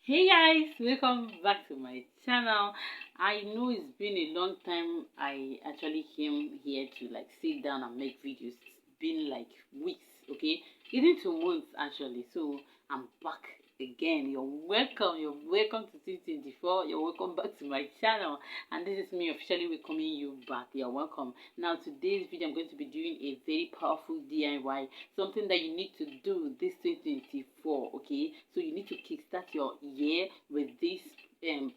Hey guys, welcome back to my channel. I know it's been a long time I actually came here to sit down and make videos. It's been like weeks, okay? Even 2 months actually. So I'm back again. You're welcome to 2024. You're welcome back to my channel. And this is me officially welcoming you back. You're welcome. Now today's video I'm going to be doing a very powerful DIY, something that you need to do this 2024, okay? So you need to kickstart your year with this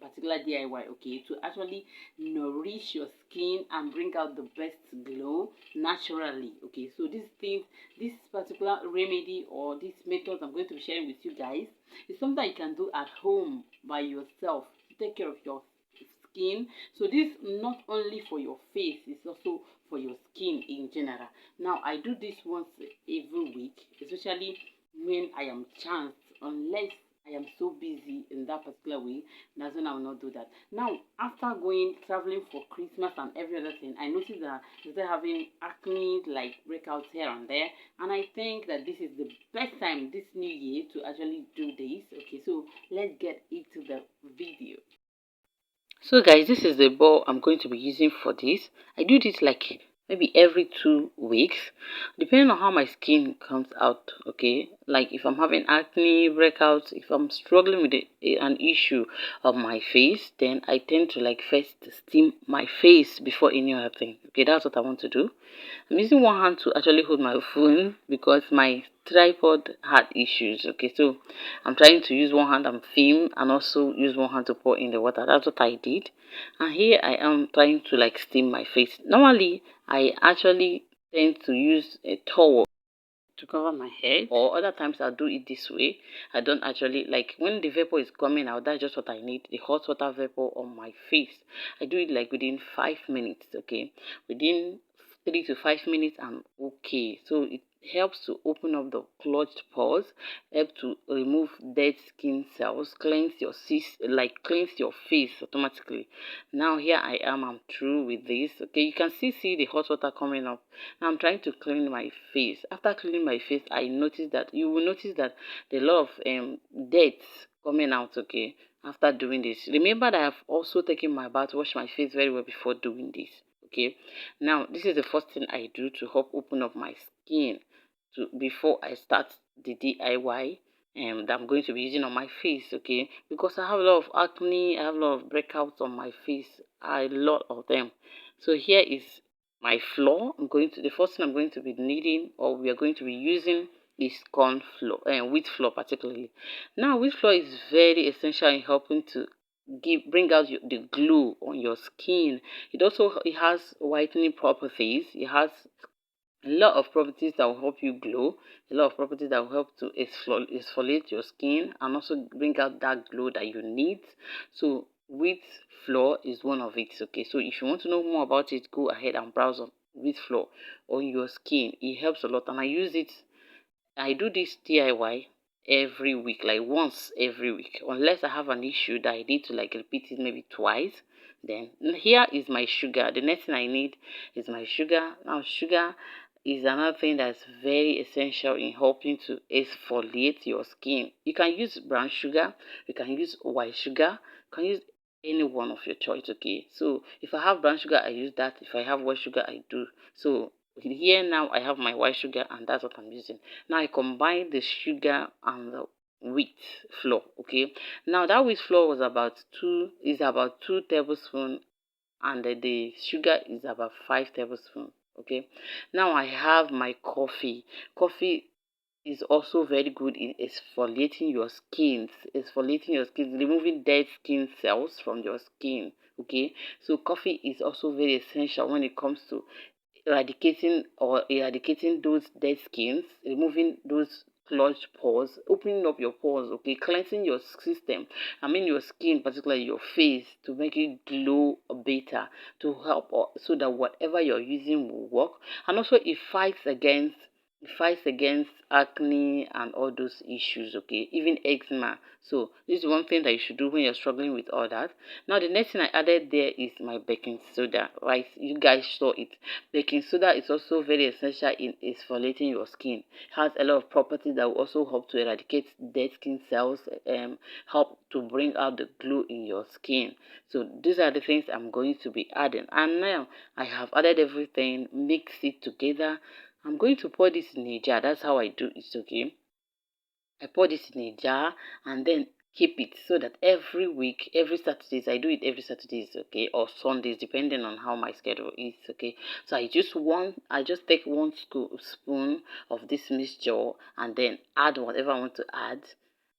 particular DIY, okay, to actually nourish your skin and bring out the best glow naturally, okay. So this particular remedy or this method I'm going to be sharing with you guys is something you can do at home by yourself to take care of your skin. So this not only for your face, it's also for your skin in general. Now I do this once every week, especially when I am chanced, unless I am so busy in that particular way, that's when I will not do that. Now, after going traveling for Christmas and every other thing, I noticed that I started having acne, like breakouts here and there, and I think that this is the best time this new year to actually do this. Okay, so let's get into the video. So guys, this is the ball I'm going to be using for this. I do this like maybe every 2 weeks, depending on how my skin comes out, okay? Like if I'm having acne, breakouts, if I'm struggling with an issue of my face, then I tend to like first steam my face before any other thing. Okay, that's what I want to do. I'm using one hand to actually hold my phone because my tripod had issues. Okay, so I'm trying to use one hand and film and also use one hand to pour in the water. That's what I did. And here I am trying to like steam my face. Normally, I actually tend to use a towel to cover my head, or other times I'll do it this way. I don't actually like when the vapor is coming out, that's just what I need, the hot water vapor on my face. I do it like within 5 minutes, okay? Within 3 to 5 minutes I'm okay. So it helps to open up the clogged pores, help to remove dead skin cells, cleanse your cleanse your face automatically. Now here I am, I'm through with this. Okay, you can see the hot water coming up. Now I'm trying to clean my face. After cleaning my face, you will notice that there are a lot of dirt coming out, okay, after doing this. Remember that I've also taken my bath, washed my face very well before doing this. Okay, now this is the first thing I do to help open up my skin before I start the DIY that I'm going to be using on my face, okay? Because I have a lot of acne, I have a lot of breakouts on my face, a lot of them. So here is my flour. The first thing I'm going to be needing, or we are going to be using, is corn flour and wheat flour particularly. Now wheat flour is very essential in helping to bring out the glow on your skin. It has whitening properties. It has a lot of properties that will help you glow, a lot of properties that will help to exfoliate your skin and also bring out that glow that you need. So wheat flour is one of it, okay? So if you want to know more about it, go ahead and browse on wheat flour on your skin. It helps a lot, and I do this DIY every week, like once every week, unless I have an issue that I need to like repeat it maybe twice. Then here is my sugar. The next thing I need is my sugar. Now sugar is another thing that's very essential in helping to exfoliate your skin. You can use brown sugar, you can use white sugar, you can use any one of your choice, okay? So if I have brown sugar, I use that. If I have white sugar, I do. So here now I have my white sugar, and that's what I'm using. Now I combine the sugar and the wheat flour, okay? Now that wheat flour is about 2 tablespoons, and the sugar is about 5 tablespoons, okay? Now I have my coffee. Coffee is also very good in exfoliating your skin, removing dead skin cells from your skin, okay? So coffee is also very essential when it comes to eradicating those dead skins, removing those clogged pores, opening up your pores, okay, cleansing your system, I mean your skin, particularly your face, to make it glow better, to help so that whatever you're using will work. And also it fights against fights against acne and all those issues, okay, even eczema. So this is one thing that you should do when you're struggling with all that. Now the next thing I added there is my baking soda, right? You guys saw it. Baking soda is also very essential in exfoliating your skin. It has a lot of properties that will also help to eradicate dead skin cells, help to bring out the glow in your skin. So these are the things I'm going to be adding. And now I have added everything, mix it together. I'm going to pour this in a jar. That's how I do it, okay? I pour this in a jar and then keep it so that every week, every Saturdays, I do it every Saturdays, okay, or Sundays, depending on how my schedule is, okay. So I just take one spoon of this mixture and then add whatever I want to add,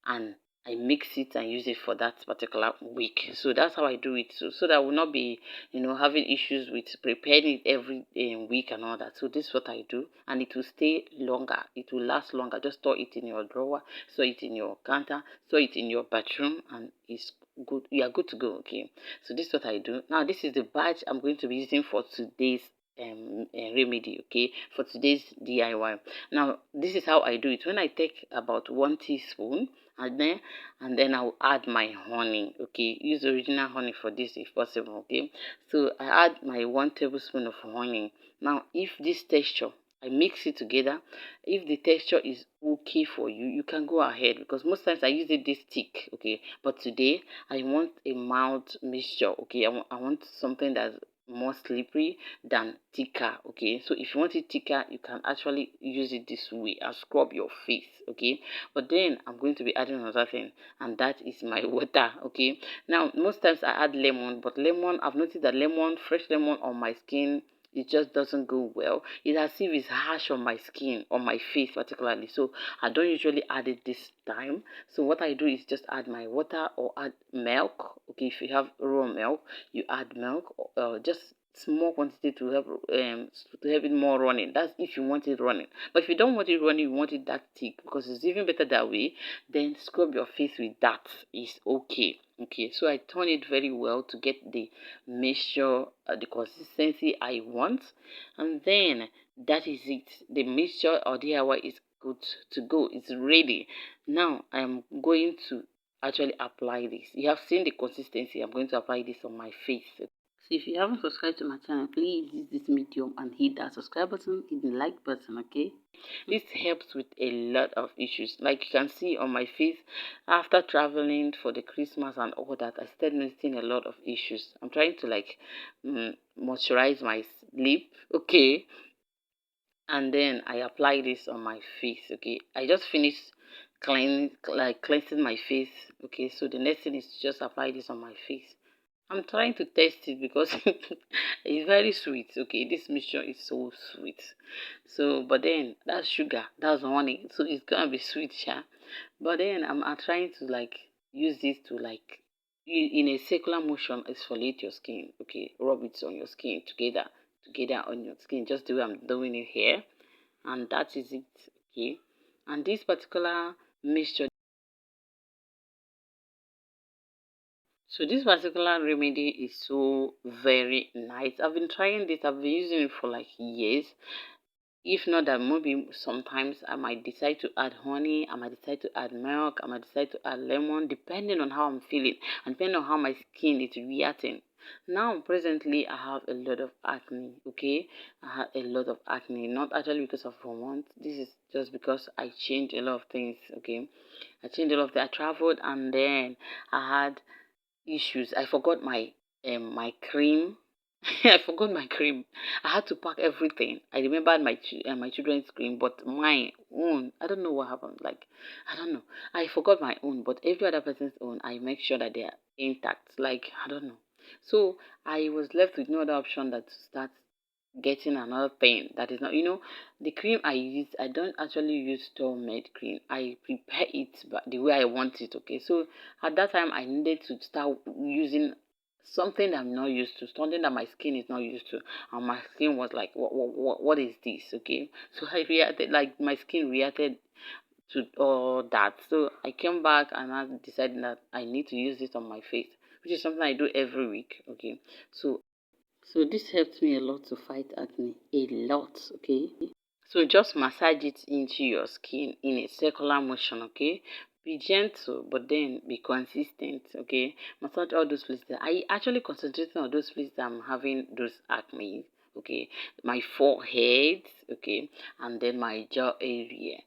and I mix it and use it for that particular week. So that's how I do it. So that I will not be, having issues with preparing it every week and all that. So this is what I do, and it will stay longer. It will last longer. Just store it in your drawer, store it in your counter, store it in your bathroom, and it's good. You are good to go. Okay. So this is what I do. Now this is the batch I'm going to be using for today's remedy, okay, for today's DIY. Now this is how I do it. When I take about 1 teaspoon, and then I'll add my honey, okay. Use original honey for this if possible, okay. So I add my 1 tablespoon of honey. Now if this texture, I mix it together. If the texture is okay for you, you can go ahead, because most times I use it this thick, okay. But today I want a mild mixture, okay. I want something that's more slippery than thicker, okay. So if you want it thicker, you can actually use it this way and scrub your face, okay. But then I'm going to be adding another thing, and that is my water, okay. Now most times I add lemon, but lemon, I've noticed that fresh lemon on my skin, it just doesn't go well. It's as if it's harsh on my skin, on my face particularly. So I don't usually add it this time. So what I do is just add my water or add milk, okay. If you have raw milk, you add milk, just small quantity to have it more running. That's if you want it running. But if you don't want it running, you want it that thick, because it's even better that way. Then scrub your face with that. Is okay. Okay, so I turn it very well to get the mixture, the consistency I want, and then that is it. The mixture or DIY is good to go. It's ready. Now I'm going to actually apply this. You have seen the consistency. I'm going to apply this on my face. So if you haven't subscribed to my channel, please use this medium and hit that subscribe button, hit the like button, okay. This helps with a lot of issues. Like you can see on my face, after traveling for the Christmas and all that, I started noticing a lot of issues. I'm trying to moisturize my lip, okay, and then I apply this on my face, okay. I just finished cleansing my face, okay. So the next thing is to just apply this on my face. I'm trying to taste it because it's very sweet, okay. This mixture is so sweet. So but then that's sugar, that's honey, so it's gonna be sweet, yeah. But then I'm trying to use this to in a circular motion exfoliate your skin, okay. Rub it on your skin together on your skin, just the way I'm doing it here, and that is it, okay. And this particular mixture, so this particular remedy is so very nice. I've been trying this, I've been using it for years. If not that, maybe sometimes I might decide to add honey, I might decide to add milk, I might decide to add lemon, depending on how I'm feeling and depending on how my skin is reacting. Now presently I have a lot of acne, okay. I have a lot of acne, not actually because of hormones. This is just because I changed a lot of things, okay. I changed a lot of things. I traveled, and then I had issues. I forgot my cream. I forgot my cream. I had to pack everything. I remembered my children's cream, but my own, I don't know what happened. I don't know. I forgot my own, but every other person's own, I make sure that they are intact. I don't know. So I was left with no other option than to start getting another thing that is not, the cream I use, I don't actually use store made cream. I prepare it but the way I want it, okay. So at that time I needed to start using something that I'm not used to, something that my skin is not used to, and my skin was like, what is this, okay. So I reacted, my skin reacted to all that. So I came back and I decided that I need to use this on my face, which is something I do every week, okay. So this helps me a lot to fight acne, a lot, okay. So just massage it into your skin in a circular motion, okay? Be gentle, but then be consistent, okay? Massage all those places. I actually concentrating on those places that I'm having those acne, okay? My forehead, okay? And then my jaw area.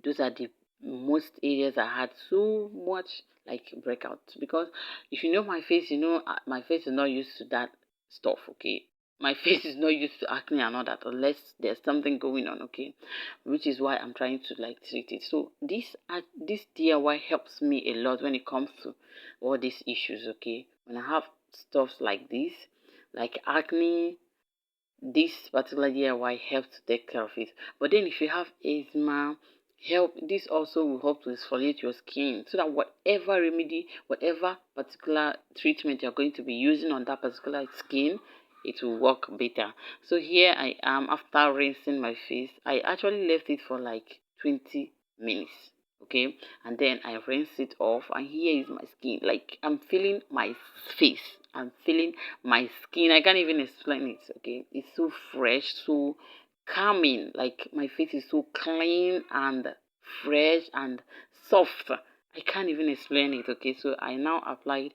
Those are the most areas I had so much like breakouts, because if you know my face, you know my face is not used to that stuff, okay? My face is not used to acne and all that unless there's something going on, okay? Which is why I'm trying to like treat it. So this DIY helps me a lot when it comes to all these issues, okay? When I have stuff like this, like acne, this particular DIY helps to take care of it. But then if you have eczema, this also will help to exfoliate your skin, so that whatever remedy, whatever particular treatment you're going to be using on that particular skin, it will work better. So here I am after rinsing my face. I actually left it for like 20 minutes, okay? And then I rinse it off, and here is my skin. Like, I'm feeling my face, I'm feeling my skin. I can't even explain it, okay? It's so fresh, so calming. Like, my face is so clean and fresh and soft. I can't even explain it, okay? So I now applied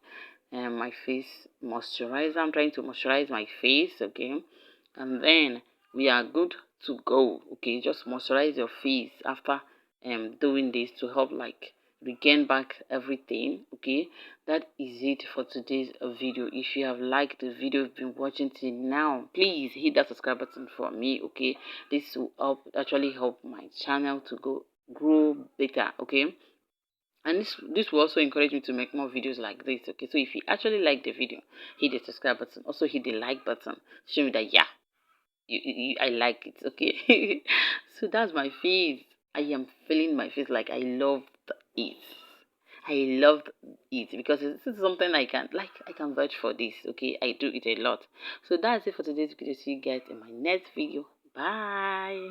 my face moisturizer. I'm trying to moisturize my face, okay? And then we are good to go, okay? Just moisturize your face after doing this to help like regain back everything, okay? That is it for today's video. If you have liked the video you've been watching till now, please hit that subscribe button for me, okay? This will actually help my channel to grow better, okay? And this will also encourage me to make more videos like this, okay? So if you actually like the video, hit the subscribe button, also hit the like button, show me that yeah, I like it, okay? So that's my face. I am feeling my face like I loved it. I loved it because this is something I can vouch for this, okay? I do it a lot. So that's it for today's video. See you guys in my next video. Bye.